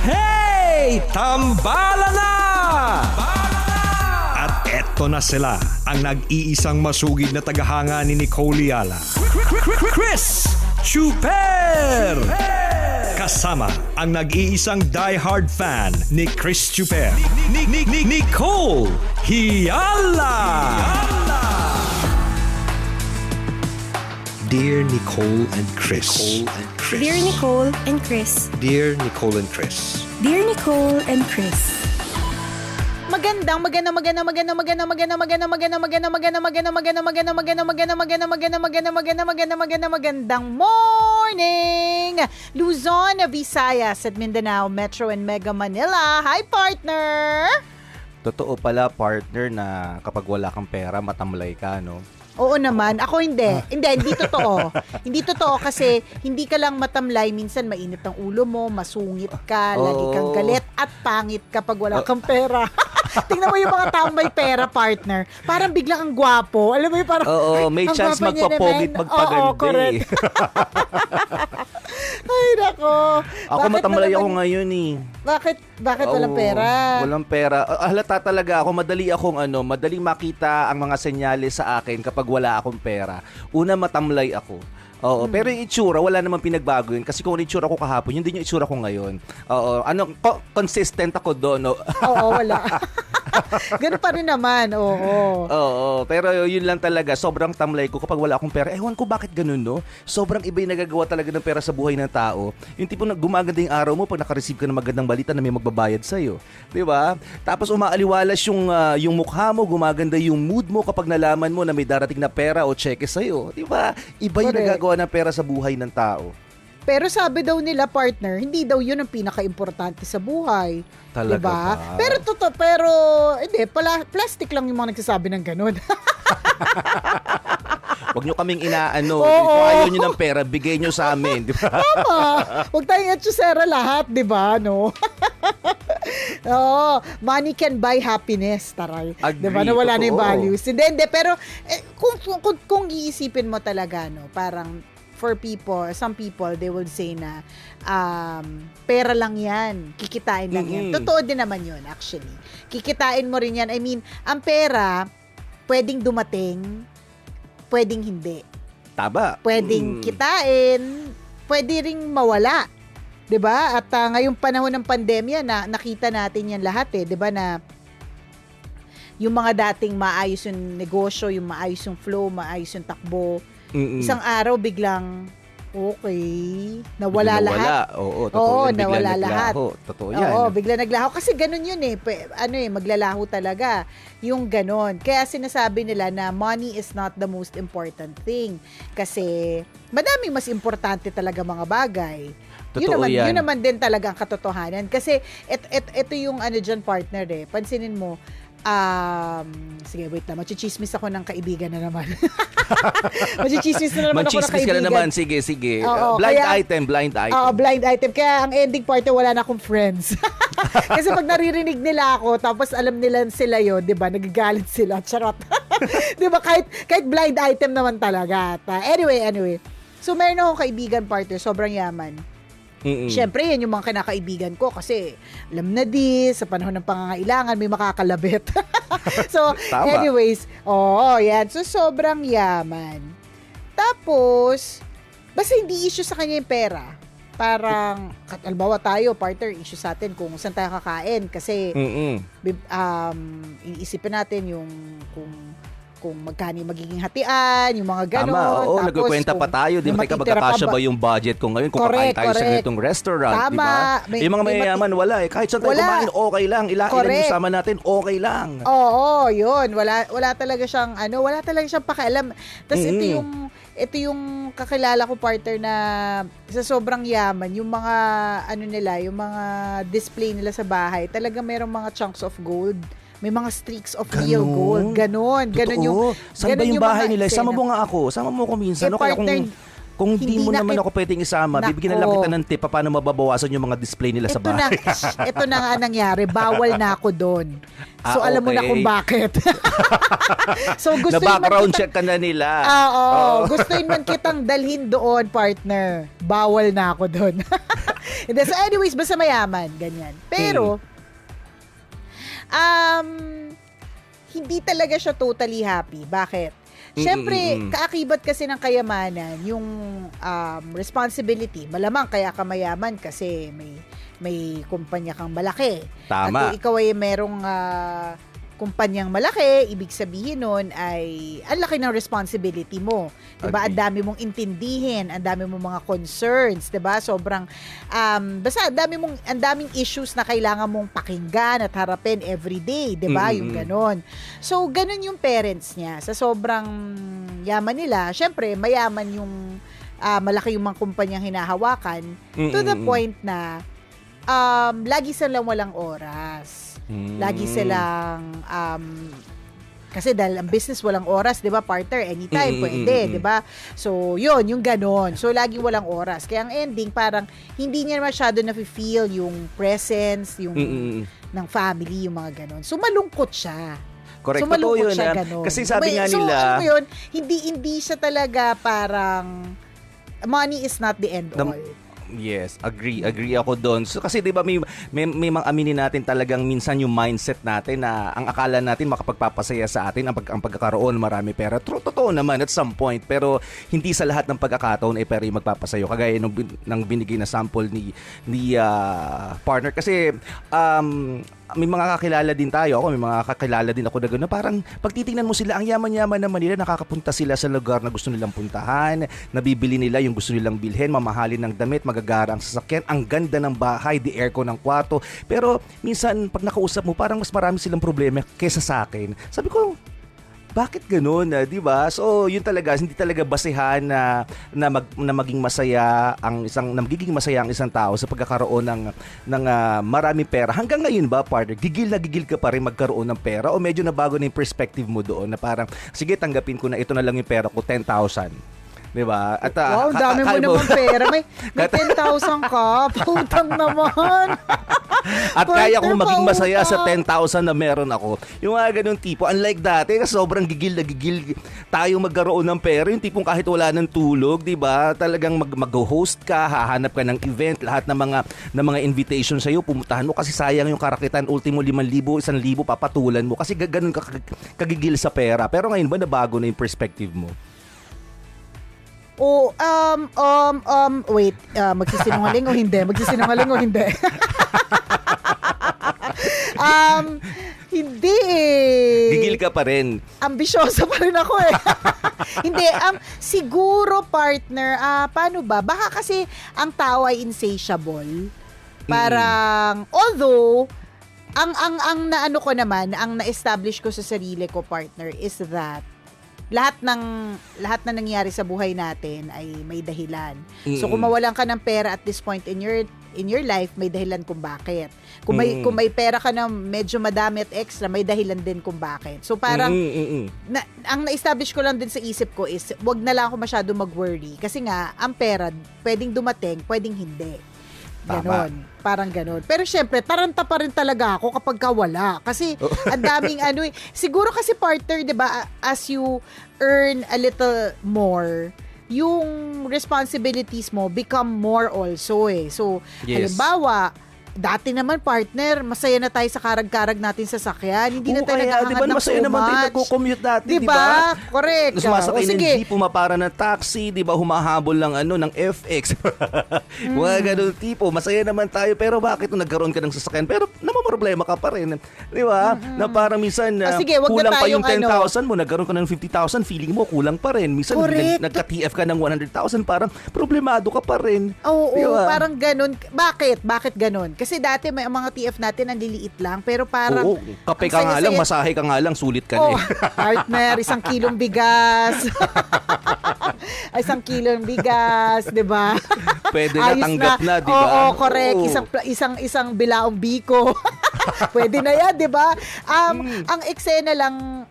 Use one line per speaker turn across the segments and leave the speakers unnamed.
Hey! Tambala na! At eto na sila, ang nag-iisang masugid na tagahanga ni Nicole Yala. Chris Chuper! Kasama ang nag-iisang diehard fan ni Chris Chuper, Nicole Yala! Dear Nicole and Chris.
Dear Nicole and Chris.
Dear Nicole and Chris.
Dear Nicole and Chris.
Magandang morning! Luzon, Visayas at Mindanao, Metro and Mega Manila. Hi, partner!
Totoo pala, partner, na kapag wala kang pera, matamlay ka, no?
Oo naman. Ako hindi. Hindi totoo. Hindi totoo kasi hindi ka lang matamlay. Minsan mainit ang ulo mo, masungit ka, lagi kang galit at pangit kapag wala kang pera. Tingnan mo yung mga taong may pera, partner. Parang biglang ang gwapo. Alam mo yung parang...
Oo, may chance magpapogit, magpaganda.
Oo, correct. Ay, nako.
Ako matamlay ako ngayon eh.
Bakit walang pera?
Walang pera. Halata talaga ako. Madaling makita ang mga senyales sa akin kapag wala akong pera. Una, matamlay ako. Oo, pero yung itsura, wala namang pinagbago yun. Kasi kung yung itsura ko kahapon, yun din yung itsura ko ngayon. Oo, consistent ako doon, no?
Oo, wala. Ganun pa rin naman, oo.
Oo, pero yun lang talaga, sobrang tamlay ko kapag wala akong pera. Ewan ko bakit ganun, no? Sobrang iba yung nagagawa talaga ng pera sa buhay ng tao. Yung tipo na gumaganda yung araw mo pag nakareceive ka ng magandang balita na may magbabayad sa'yo. Di ba? Tapos umaaliwalas yung mukha mo, gumaganda yung mood mo kapag nalaman mo na may darating na pera o cheque sa'yo. Di ba? Iba yung nagagawa ng pera sa buhay ng tao.
Pero sabi daw nila, partner, hindi daw yun ang pinaka-importante sa buhay.
Talaga
diba?
ba?
Pero hindi, plastic lang yung mga nagsasabi ng ganun.
Huwag nyo kaming inaano. Kung ayaw nyo ng pera, bigay nyo sa amin. Di ba?
Tama. Huwag tayong etsyosera lahat, di ba? No? Oo, money can buy happiness, taray.
Agree,
diba? Na wala na yung
totoo.
values. Hindi. Pero kung iisipin mo talaga, no, parang for people, some people, they will say na pera lang yan, kikitain lang yan. Totoo din naman yun, actually. Kikitain mo rin yan. I mean, ang pera, pwedeng dumating, pwedeng hindi.
Taba.
Pwedeng kitain, pwede ring mawala. 'Di ba? At ngayong panahon ng pandemya na nakita natin 'yan lahat 'di ba, na yung mga dating maayos yung negosyo, yung maayos yung flow, maayos yung takbo. Isang araw biglang nawala lahat.
Oo, totoo yan.
Nawala lahat.
Totoo yan.
Oo, bigla naglaho. Kasi ganun yun maglalaho talaga. Yung ganun. Kaya sinasabi nila na money is not the most important thing. Kasi madaming mas importante talaga mga bagay.
Totoo yan.
Yun naman din talaga ang katotohanan. Kasi ito yung dyan, partner Pansinin mo, sige, wait lang. Machichismis ako ng kaibigan na naman. Machichismis na naman ako ng kaibigan.
ka na naman. Sige.
Oo,
blind
kaya,
item.
Blind item. Kaya ang ending part wala na akong friends. Kasi pag naririnig nila ako, tapos alam nila sila yun, di ba? Nagagalit sila. Charot. Di ba? Kahit blind item naman talaga. Anyway. So, meron akong kaibigan, partner. Sobrang yaman. Siyempre, yan yung mga kinakaibigan ko kasi alam na sa panahon ng pangangailangan may makakalabit. So,
Tama.
anyways, yan. So, sobrang yaman. Tapos, basta hindi issue sa kanya yung pera. Parang, halimbawa tayo, partner, issue sa atin kung saan tayo kakain kasi iisipin natin yung kung magkano magiging hatian, yung mga gano'n.
Tama, oo,
tapos,
nagkukwenta pa tayo. Di ba, magkakasya ba yung budget ko ngayon? Kung kakain tayo sa ganitong restaurant, di ba? Yung mga mayayaman, wala kahit saan tayo kumain, okay lang. Ilan yung sama natin, okay lang.
Oo, yun. Wala talaga siyang, wala talaga siyang pakialam. Tapos ito yung kakilala ko, partner, na sa sobrang yaman, yung mga, yung mga display nila sa bahay, talaga merong mga chunks of gold. May mga streaks of real gold. Ganon yung...
Saan ba yung bahay nila? Sama mo nga ako. Sama mo ko minsan. Kaya kung hindi mo naman ako pwedeng isama, bibigyan na lang kita ng tip paano mababawasan yung mga display nila sa bahay.
Ito na nga nangyari. Bawal na ako doon. So, alam mo na kung bakit. So, gusto
na-background check ka na nila.
Gusto man kitang dalhin doon, partner. Bawal na ako doon. Hindi, so anyways, basta mayaman, ganyan. Pero, hindi talaga siya totally happy. Bakit? Siyempre, kaakibat kasi ng kayamanan, yung responsibility. Malamang kaya ka mayaman kasi may kumpanya kang malaki.
Tama.
At kung ikaw ay merong kumpanyang malaki, ibig sabihin nun ay ang laki ng responsibility mo. Diba?
Okay.
Ang dami mong intindihin, ang dami mong mga concerns, diba? Sobrang, basta ang daming issues na kailangan mong pakinggan at harapin everyday, diba? Yung ganon. So, ganon yung parents niya. Sa sobrang yaman nila, syempre, mayaman yung malaki yung mga kumpanyang hinahawakan to the point na lagi silang walang oras. Lagi silang kasi dahil ang business walang oras, 'di ba, partner? Anytime pwede, 'di ba? So, 'yun, yung ganon. So, lagi walang oras. Kaya ang ending parang hindi niya masyado na-feel yung presence, yung ng family, yung mga ganon. So, malungkot siya.
Correct.
So,
Totoo
malungkot
yun.
siya ganon.
Kasi sabi nga
So,
nila,
alam mo yun, hindi siya talaga parang money is not the end all.
yes, agree ako doon. So kasi 'di ba may mga aminin natin talagang minsan yung mindset natin na ang akala natin makapagpapasaya sa atin ang pagkakaroon marami pera. True, totoo naman at some point, pero hindi sa lahat ng pagkakataon ay pera yung magpapasayo. Kagaya ng binigay na sample ni partner kasi may mga kakilala din tayo. May mga kakilala din ako na gano'n. Parang pagtitingnan mo sila, ang yaman-yaman naman nila, nakakapunta sila sa lugar na gusto nilang puntahan, nabibili nila yung gusto nilang bilhin, mamahalin ng damit, magagara ang sasakyan, ang ganda ng bahay, the aircon ng kwarto. Pero minsan, pag nakausap mo, parang mas marami silang problema kaysa sa akin. Sabi ko, bakit gano'n, di ba? So, yun talaga, hindi talaga basehan na maging masaya na magiging masaya ang isang tao sa pagkakaroon ng maraming pera. Hanggang ngayon ba, partner, gigil na gigil ka pa rin magkaroon ng pera o medyo nabago na yung perspective mo doon na parang, sige, tanggapin ko na ito na lang yung pera ko, 10,000. Diba? At,
wow, ang dami mo naman pera. May 10,000 ka. Putang naman.
At kaya kong maging masaya sa 10,000 na meron ako. Yung mga ganung tipo. Unlike dati, kasi sobrang gigil na gigil tayo magkaroon ng pera. Yung tipong kahit wala ng tulog, diba? Talagang mag-host ka, hahanap ka ng event, lahat ng mga invitation sa'yo, pumutahan mo kasi sayang yung karakitan. Ultimo 5,000, 1,000, papatulan mo. Kasi ganun ka kagigil sa pera. Pero ngayon ba nabago na yung perspective mo?
Oh, wait, magsisinungaling o hindi? Magsisinungaling o hindi? Hindi eh.
Gigil ka pa rin.
Ambisyosa pa rin ako eh. Hindi, siguro partner, paano ba? Baka kasi ang tao ay insatiable. Parang, although, ang naano ko naman, ang na-establish ko sa sarili ko, partner, is that lahat na nangyayari sa buhay natin ay may dahilan. So kung mawalan ka ng pera at this point in your life, may dahilan kung bakit. Kung may pera ka na medyo madami at extra, may dahilan din kung bakit. So parang ang na-establish ko lang din sa isip ko is wag na lang ako masyado mag-worry kasi nga ang pera pwedeng dumating, pwedeng hindi. Ganon. Parang ganon. Pero syempre, taranta pa rin talaga ako kapag wala. Kasi, ang daming siguro kasi partner, di ba, as you earn a little more, yung responsibilities mo become more also eh. So,
yes.
Halimbawa, dati naman partner, masaya na tayo sa karag-karag natin sa sakyan. Hindi na tayo naghahangad
diba,
ng
masaya
so
naman tayo
much.
nagko-commute dati,
Diba? Correct.
Sumasakay ng
sige.
jeep, pumapara ng taxi, diba, humahabol ng FX. Mga ganun tipo, masaya naman tayo, pero bakit nung nagkaroon ka ng sasakyan? Pero namamroblema ka pa rin. Diba? Na parang minsan,
sige, wag
kulang
na
pa yung
tayong
10,000 mo, nagkaroon ka ng 50,000, feeling mo kulang pa rin. Minsan, nagka-TF ka ng 100,000, parang problemado ka pa rin.
Oo,
diba?
parang ganun. Bakit? Bakit ganun? Kasi dati may mga TF natin ang liliit lang, pero parang
kape ka nga lang, masahe ka nga lang, sulit ka na eh.
Partner, 1 kilong bigas. 1 kilong bigas, 'di ba?
Pwede na, tanggap na, 'di ba?
Oo, correct. Isang bilaong biko. Pwede na 'yan, 'di ba? Ang eksena lang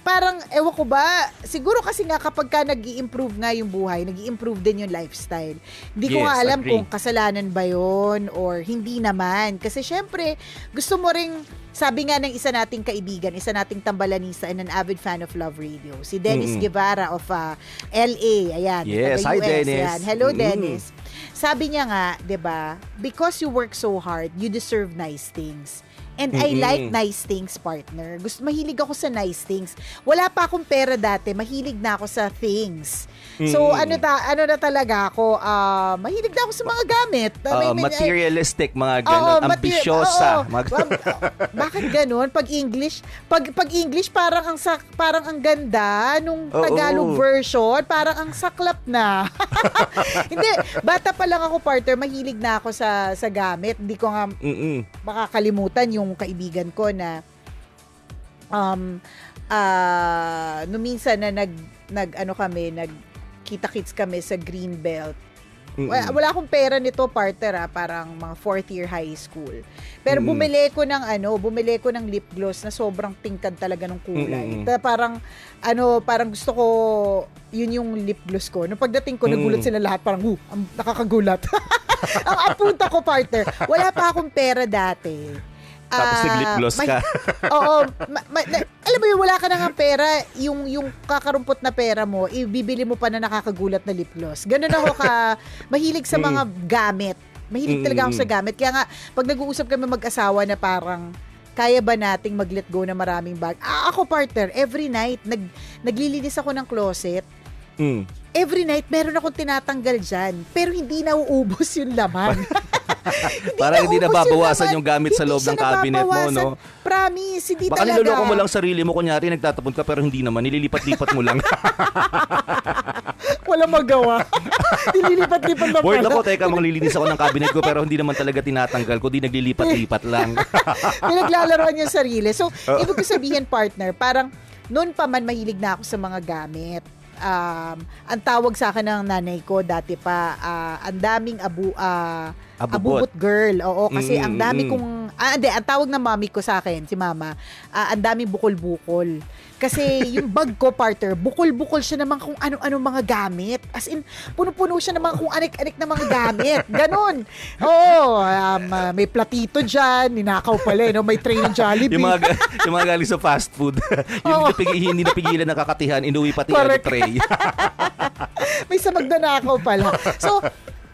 parang, ewan ko ba, siguro kasi nga kapag ka nag-i-improve nga yung buhay, nag-i-improve din yung lifestyle. Hindi ko
Yes,
nga alam
agree.
kung kasalanan ba yon or hindi naman. Kasi syempre, gusto mo ring, sabi nga ng isa nating kaibigan, isa nating tambalanista and an avid fan of Love Radio, si Dennis Guevara of LA. Ayan.
Yes,
taga
hi,
US,
Dennis.
Yan. Hello, Dennis. Sabi niya nga, 'di ba, because you work so hard, you deserve nice things. And I like nice things, partner. Mahilig ako sa nice things. Wala pa akong pera dati, mahilig na ako sa things. So ano na talaga ako, mahilig na ako sa mga gamit.
Materialistic, mga ganun, ambisyosa.
Bakit ganun? Pag English parang ang ganda nung Tagalog version, parang ang saklap na. Hindi, bata pa lang ako, partner, mahilig na ako sa gamit. Hindi ko nga makakalimutan yung kaibigan ko na no minsan na nagkita-kits kami sa Greenbelt. Wala akong pera nito, partner, parang mga 4th year high school. Pero bumili ko ng lip gloss na sobrang tingkad talaga ng kulay. Parang gusto ko, yun yung lip gloss ko. Nung pagdating ko, nagulat sila lahat, parang nakakagulat. Ang punta ko, partner, wala pa akong pera dati.
Tapos nag-lip gloss ka.
Oo. Alam mo yun, wala ka na nga pera, yung kakarumpot na pera mo, ibibili mo pa na nakakagulat na lip gloss. Ganun ako mahilig sa mga gamit. Mahilig talaga ako sa gamit. Kaya nga, pag nag-uusap kami mag-asawa na parang, kaya ba nating mag-let go na maraming bag? Ako, partner, every night, naglilinis ako ng closet. Every night, meron akong tinatanggal dyan. Pero hindi nauubos yung laman.
Parang hindi nababawasan yung gamit sa loob ng cabinet mo, no?
Promise, hindi
Baka
talaga.
niloloko mo lang sarili mo, kunyari nagtatapon ka pero hindi naman, nililipat-lipat mo lang.
Walang magawa. Nililipat-lipat lang
Bored
pala.
ako, teka, maglilinis ako ng cabinet ko pero hindi naman talaga tinatanggal ko, di naglilipat-lipat lang.
Pinaglalaroan yung sarili. So, ibig ko sabihin, partner, parang noon pa man mahilig na ako sa mga gamit. Ang tawag sa akin ng nanay ko dati pa, ang daming abubot girl. Oo, kasi ang dami kong ang tawag ng mami ko sa akin, si mama, ang daming bukol-bukol. Kasi yung bag ko, partner, bukol-bukol siya naman kung ano-ano mga gamit. As in, puno-puno siya naman kung anik-anik na mga gamit. Ganon. Oo, may platito dyan, ninakaw pala, no? May tray ng Jollibee.
yung mga galing sa fast food. Yung hindi napigilan ng kakatihan, inuwi pati ang tray.
May sa magnanakaw pala. So,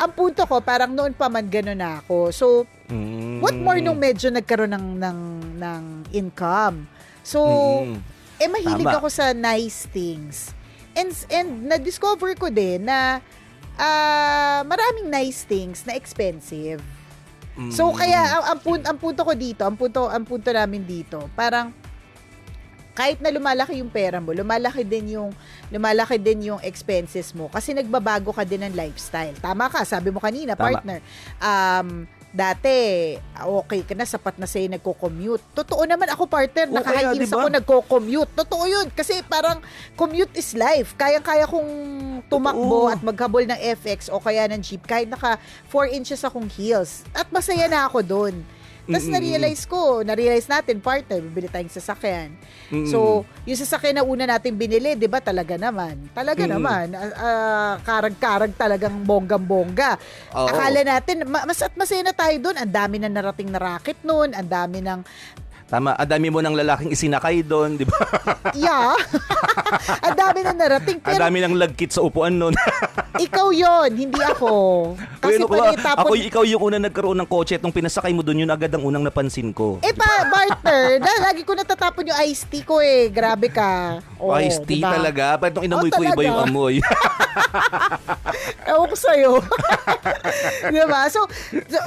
ang punto ko, parang noon pa man gano'n na ako. So, what more nung medyo nagkaroon ng income. So, mahilig
Tama.
ako sa nice things. And na-discover ko din na maraming nice things na expensive. So, kaya ang punto ko dito, ang punto namin dito, parang kahit na lumalaki yung pera mo, lumalaki din yung expenses mo kasi nagbabago ka din ng lifestyle. Tama ka, sabi mo kanina,
Tama.
partner. Dati, okay ka na, sapat na sa'yo nagko-commute. Totoo naman ako, partner,
O,
naka-high
kaya,
heels
diba?
ako nagko-commute. Totoo yun, kasi parang commute is life. Kaya kong tumakbo at maghabol ng FX o kaya ng jeep kahit naka 4 inches akong heels. At masaya na ako doon. Tapos na-realize natin, partner, bibili tayong sasakyan. So, yung sasakyan na una natin binili, di ba, talaga naman, karag-karag talagang bonggang-bongga.
Oo.
Akala natin, masaya na tayo doon. Ang dami na narating na racket noon, ang dami ng
Tama, ang dami mo ng lalaking isinakay doon, di ba?
yeah. Ang dami na narating.
Ang
Pero
dami ng lagkit sa upuan noon.
ikaw yon, hindi ako. Kasi
Ako ikaw yung unang nagkaroon ng kotse at nung pinasakay mo doon, yun agad ang unang napansin ko.
Partner, lagi ko natatapon yung iced tea ko eh. Grabe ka.
Iced tea
diba?
talaga? Ba't nung inamoy ko iba
talaga.
yung amoy?
Ewan ko sa'yo. Diba?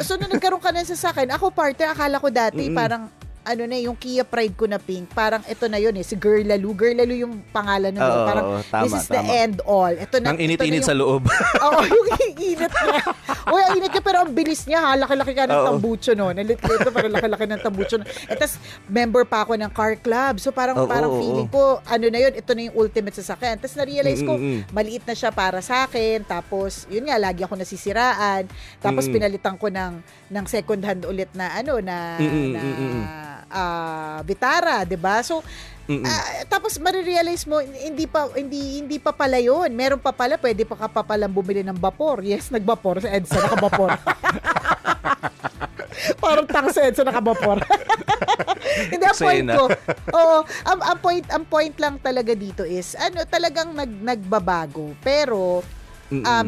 So nung nagkaroon ka ng sasakyan, ako, partner, akala ko dati parang yung Kia Pride ko na pink, parang ito na yun si Girl Lalu. Girl Lalu yung pangalan nun.
Oo,
parang
tama,
this is the end all. Ito na,
Nang init-init sa loob.
Oo, yung init niya. Uy, ang init niya, pero ang bilis niya, laki-laki ka ng tambucho no. Ito parang laki-laki ng tambucho no. Tapos, member pa ako ng car club. So, parang feeling ko, na yun, ito na yung ultimate sasakyan. Tapos, na-realize ko, maliit na siya para sa akin. Tapos, yun nga, lagi ako nasisiraan. Tapos, pinalitan ko ng second hand ulit na Vitara, 'di ba? So Tapos marirealize mo, hindi pa pala yun. Meron pa pala, pwede pa ka pa palang bumili ng vapor. Yes, nagbapor sa EDSA, nakabapor. Parang tanga sa EDSA, nakabapor. Hindi, ang point ko. Oo, ang point lang talaga dito is, talagang nagbabago. Pero,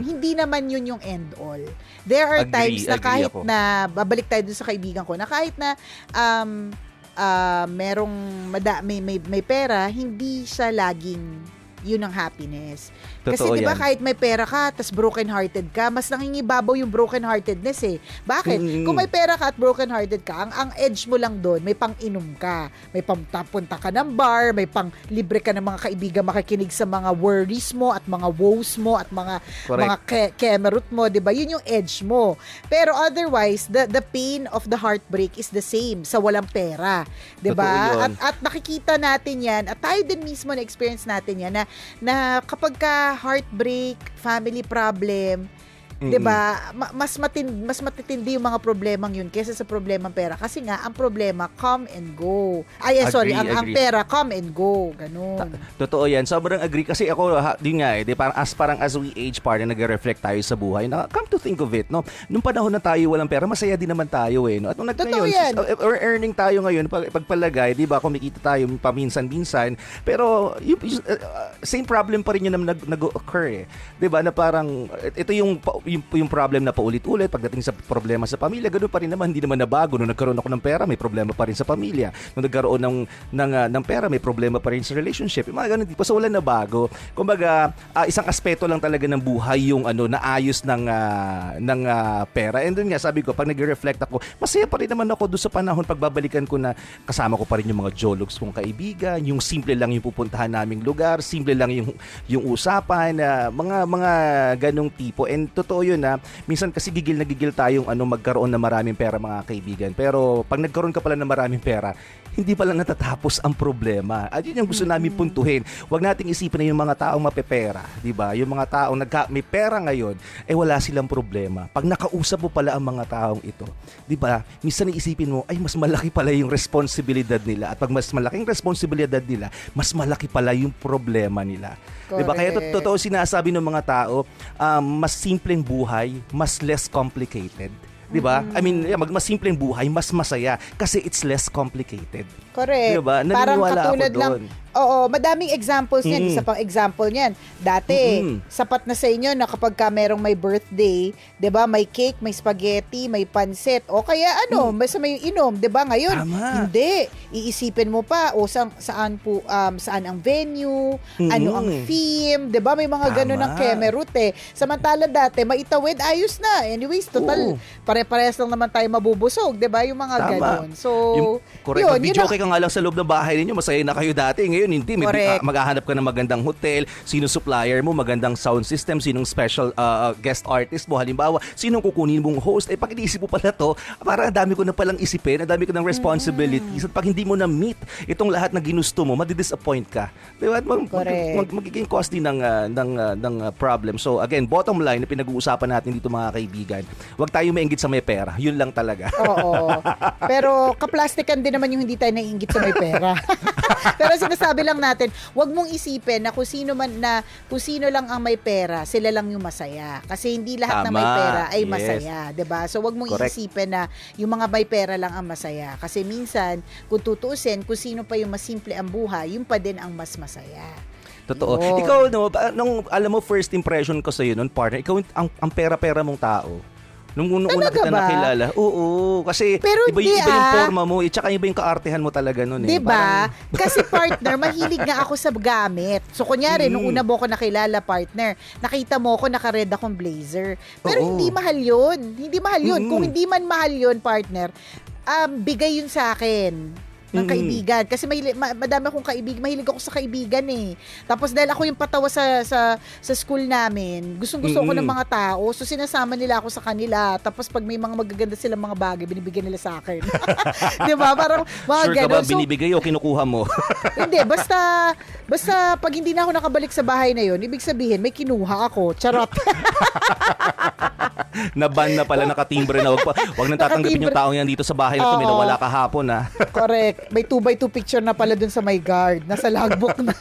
hindi naman yun yung end all. There are times na kahit
ako.
na, babalik tayo dun sa kaibigan ko, na kahit na, merong may pera, hindi siya laging yun ang happiness. Kasi
Totoo
'di ba
yan.
kahit may pera ka, tas broken-hearted ka, mas nangingibabaw yung broken-heartedness eh. Bakit? Kung may pera ka at broken-hearted ka, ang edge mo lang doon, may pang-inom ka, may punta ka ng bar, may pang libre ka ng mga kaibigan makikinig sa mga worries mo at mga woes mo at mga kemerut mo, 'di ba? Yun yung edge mo. Pero otherwise, the pain of the heartbreak is the same sa walang pera, 'di ba?
Totoo yun.
At nakikita natin 'yan, at tayo din mismo na experience natin 'yan na kapag ka heartbreak, family problem, 'di ba? Mas matitindi yung mga problemang yun kaysa sa problemang pera kasi nga ang problema come and go. Ang
Agree.
pera come and go, ganun.
Totoo yan. Sobrang agree. Kasi ako, din nga parang as we age, parang nag-reflect tayo sa buhay. Na, come to think of it, no? Nung panahon na tayo walang pera, masaya din naman tayo, eh. No? At nung
Totoo yan.
or earning tayo ngayon, pagpalagay, di ba, kumikita tayo paminsan-minsan. Pero, same problem pa rin yun na nag-occur, eh. Di ba, na parang, ito yung problem na paulit-ulit pagdating sa problema sa pamilya, ganoon pa rin naman, hindi naman nabago. Nung nagkaroon ako ng pera, may problema pa rin sa pamilya. Nung nagkaroon ng pera, may problema pa rin sa relationship. Yung mga ganun, di pa, so wala na bago. Kumbaga, isang aspeto lang talaga ng buhay yung naayos ng pera. And doon nga, sabi ko, pag nag-reflect ako, masaya pa rin naman ako doon sa panahon pagbabalikan ko na kasama ko pa rin yung mga jologs kong kaibigan, yung simple lang yung pupuntahan naming lugar, simple lang yung usapan, mga ganong tipo. And totoo yun na minsan kasi gigil na gigil tayong magkaroon ng maraming pera, mga kaibigan. Pero pag nagkaroon ka pala ng maraming pera, hindi pala natatapos ang problema. At yun yung gusto namin puntuhin. Huwag nating isipin na yung mga taong mapepera, di ba? Yung mga taong may pera ngayon, wala silang problema. Pag nakausap mo pala ang mga taong ito, di ba? Minsan iisipin mo, mas malaki pala yung responsibilidad nila. At pag mas malaking responsibilidad nila, mas malaki pala yung problema nila. Diba? Kaya totoo sinasabi ng mga tao, mas simpleng buhay, mas less complicated. Diba? I mean, mas simpleng buhay, mas masaya kasi it's less complicated.
Correct.
Diba?
Parang
Naniniwala
katulad
ako
lang,
doon.
oo, madaming examples niyan. Isa pang example niyan. Dati, sapat na sa inyo na kapag ka merong may birthday, 'di ba, may cake, may spaghetti, may pansit, o kaya basta may inom, 'di ba? Ngayon,
Tama.
hindi. Iisipin mo pa saan ang venue, ano ang theme, 'di ba? May mga ganun ng kemerut eh. Samantala dati, maitawid, ayos na. Anyways, total pare-parehas lang naman tayo mabubusog, 'di ba? Yung mga ganun. So,
correct. Mag-joke ka nga lang sa loob ng bahay ninyo, masaya na kayo dati. Ngayon, hindi. Maghahanap ka ng magandang hotel, sino supplier mo, magandang sound system, sinong special guest artist mo, halimbawa, sinong kukunin mong host. Pag iniisip mo pala to, parang dami ko na palang isipin, dami ko ng responsibilities. At pag hindi mo na meet itong lahat na ginusto mo, madidisappoint ka. Diba? Magiging cause din ng problem. So, again, bottom line na pinag-uusapan natin dito, mga kaibigan, huwag tayo mainggit sa may pera. Yun lang talaga.
Oo. Pero kaplastikan din naman yung hindi tayo naiinggit sa may pera. Pero sinasabi lang natin, wag mong isipin na kung sino lang ang may pera, sila lang yung masaya. Kasi hindi lahat na may pera ay masaya, 'di ba? So wag mong isipin na yung mga may pera lang ang masaya. Kasi minsan, kung tutuusin, kung sino pa yung mas simple ang buhay, yung pa din ang mas masaya.
Totoo.
Yun.
Ikaw, nung alam mo, first impression ko sa'yo nun, partner, ikaw ang pera-pera mong tao. Nung una kita
ba?
nakilala. Oo. Kasi
Pero
iba yung forma mo, tsaka iba yung kaartehan mo talaga nun eh.
Diba? Kasi partner, mahilig nga ako sa gamit. So kunyari, nung una mo ko nakilala, partner, nakita mo ko naka-red akong blazer. Pero hindi mahal yun. Hindi mahal yun. Kung hindi man mahal yun, partner, bigay yun sa akin ng kaibigan. Kasi madami akong kaibigan. Mahilig ako sa kaibigan eh. Tapos dahil ako yung patawa sa school namin, gustong-gusto ko ng mga tao. So sinasama nila ako sa kanila. Tapos pag may mga magaganda silang mga bagay, binibigyan nila sa akin. Di ba? Parang mga
sure
ganun.
Ka ba binibigay o kinukuha mo?
Hindi. Basta pag hindi na ako nakabalik sa bahay na yun, ibig sabihin, may kinuha ako. Charot.
Naban na pala, nakatimbre na. Wag nang tatanggapin yung taong yan dito sa bahay na to. May
Oo.
nawala kahapon ha.
Correct. May 2x2 picture na pala dun sa my guard. Nasa logbook na.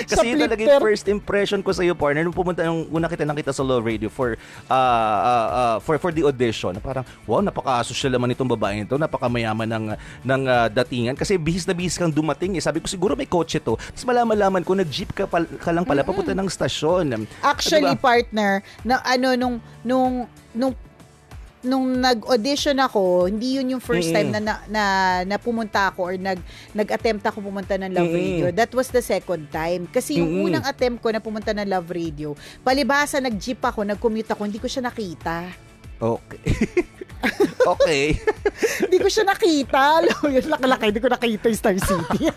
Sa
Kasi yun talaga
flipper.
yung first impression ko sa iyo, partner, nung pumunta nung una kita nakita sa Love Radio for the audition. Parang, wow, napaka-social naman itong babae ito, napakamayaman ng datingan. Kasi bihis na bihis kang dumating. Eh. Sabi ko, siguro may kotse to. Tapos malaman ko, nag-jeep ka lang pala papunta ng stasyon.
Actually,
Diba?
partner, na ano nung nag-audition ako, hindi yun yung first time na pumunta ako or nag-attempt ako pumunta ng Love Radio. That was the second time. Kasi yung unang attempt ko na pumunta ng Love Radio, palibhasa nag-jeep ako, nag-commute ako, hindi ko siya nakita.
Okay. Okay.
Hindi ko siya nakita. Alam mo yun, laki-laki, hindi ko nakita yung Star City.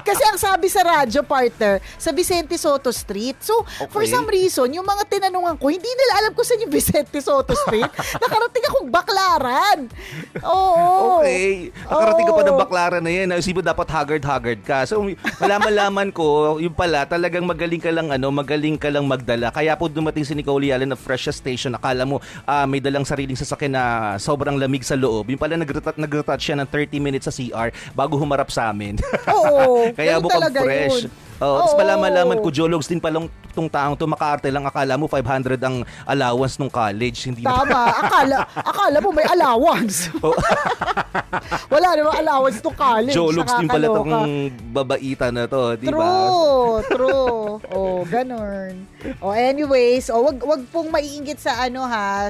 Kasi ang sabi sa radyo, partner, sa Vicente Soto Street. So, for some reason, yung mga tinanungan ko, hindi nila alam kung saan yung Vicente Soto Street. Nakarating akong Baklaran. Oo.
Okay. Nakarating ka pa ng Baklaran na yan. Isipin dapat haggard ka. So, malaman ko, yung pala, talagang magaling ka lang magdala. Kaya po dumating si Nicole Yala na freshest station. Akala mo, may dalang sariling sasakyan na sobrang lamig sa loob. Yung pala nag-retouch siya ng 30 minutes sa CR bago humarap sa amin.
Oo.
Kaya
ganun
mukhang
talaga
fresh.
yun.
Tapos
Oo.
malaman ko, Jologs din palang itong taong to, makaarte lang. Akala mo 500 ang allowance nung college. Hindi na.
Tama. Akala mo may allowance.
Oh.
Wala namang allowance to college.
Jologs din pala
Nakakaloka.
itong babaita na to. Di ba?
True. Oh, ganun. Oh, anyways, wag pong maiinggit sa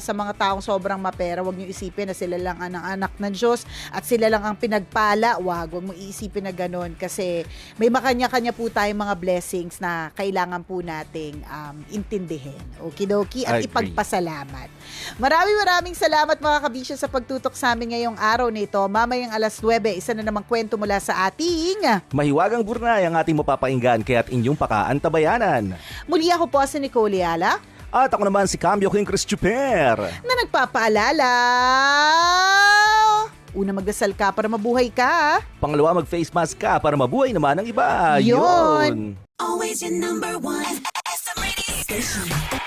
sa mga taong sobrang mapera. Wag niyo isipin na sila lang ang anak ng Diyos at sila lang ang pinagpala. Wag mo iisipin na ganun kasi may makanya-kanya po tayong mga blessings na kailangan po nating intindihin. Okidoki at
I agree.
ipagpasalamat. Maraming salamat mga kabisyo sa pagtutok sa amin ngayong araw na ito. Mamayang alas 9, isa na namang kwento mula sa ating
Mahiwagang Burnay ang ating mapapainggan kaya't inyong pakaantabayanan.
muli ako po si Nicole Yala
At ako naman si Cambio King Chris Chuper.
na nagpapaalala. Una, magdasal ka para mabuhay ka.
Pangalawa, mag-face mask ka para mabuhay naman ang iba.
Yun.
Yun.
Always your number one. SM Radio Station.